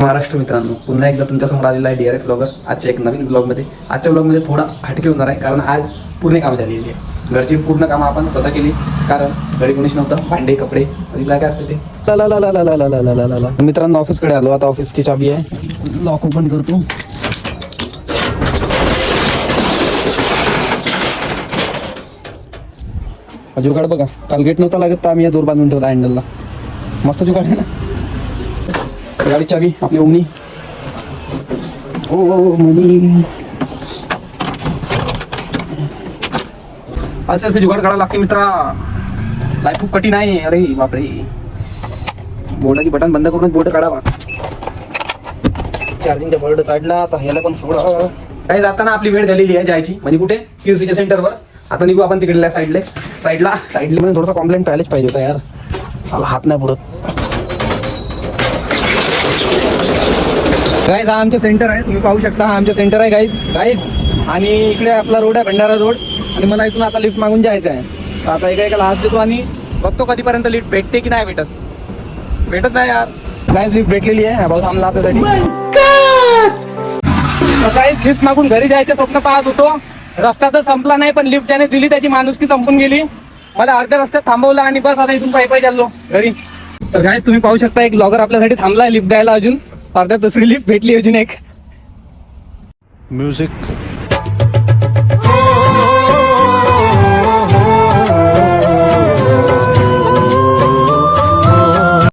महाराष्ट्र मित्रांनो, पुन्हा एकदा तुमच्यासमोर आलेला आहे DRF ब्लॉगर. आजच्या एक नवीन ब्लॉगमध्ये. आजच्या ब्लॉगमध्ये थोडा हटके होणार आहे, कारण आज पूर्ण कामं झालेली आहे. घरची पूर्ण कामं आपण स्वतः केली, कारण घरी कोणीच नव्हतं. भांडे, कपडे, काय असते ते. मित्रांनो, ऑफिसकडे आलो. आता ऑफिसची चाबी आहे, लॉक ओपन करतो. जुगाड बघा, काल गेट नव्हता लागत तर आम्ही या दोर बांधून ठेवला हँडलला. मस्त जुगाड आहे ना. गाडी चाबी आपली ओमनी. ओ मनी, असे जुगाड काढावं लागते मित्रा. लाईफ खूप कठीण आहे. अरे बापरे, बोर्डाची बटन बंद करून बोर्ड काढावा. चार्जिंगचा बोर्ड काढला. आता ह्याला पण सोडा. काही जाताना आपली वेळ झालेली आहे जायची. म्हणजे कुठे? QCच्या सेंटरवर. आता निघू आपण तिकडल्या साईडला म्हणजे थोडासा कॉम्प्लेंट पाहिलेच पाहिजे होता यार. साला हात नाही पुरत. गाईज, हा आमचं सेंटर आहे. तुम्ही पाहू शकता, हा आमचं सेंटर आहे गाईज. आणि इकडे आपला रोड आहे, भंडारा रोड. आणि मला इथून आता लिफ्ट मागून जायचं आहे. आता एका हात देतो आणि बघतो कधीपर्यंत लिफ्ट भेटते की नाही भेटत नाही यार. गाईज, लिफ्ट भेटलेली आहे. भाऊ थांबला आपल्यासाठी. गाईज, लिफ्ट मागून घरी जायचं स्वप्न पाहत होतो. रस्ता तर संपला नाही, पण लिफ्ट ज्याने दिली त्याची माणुसकी संपून गेली. मला अर्ध्या रस्त्यात थांबवला आणि बस आता इथून पायी चाललो घरी. तर गाईज, तुम्ही पाहू शकता, एक ब्लॉगर आपल्यासाठी थांबलाय लिफ्ट द्यायला. अजून अर्ध्या दुसरी लिफ्ट भेटली अजून एक. म्युझिक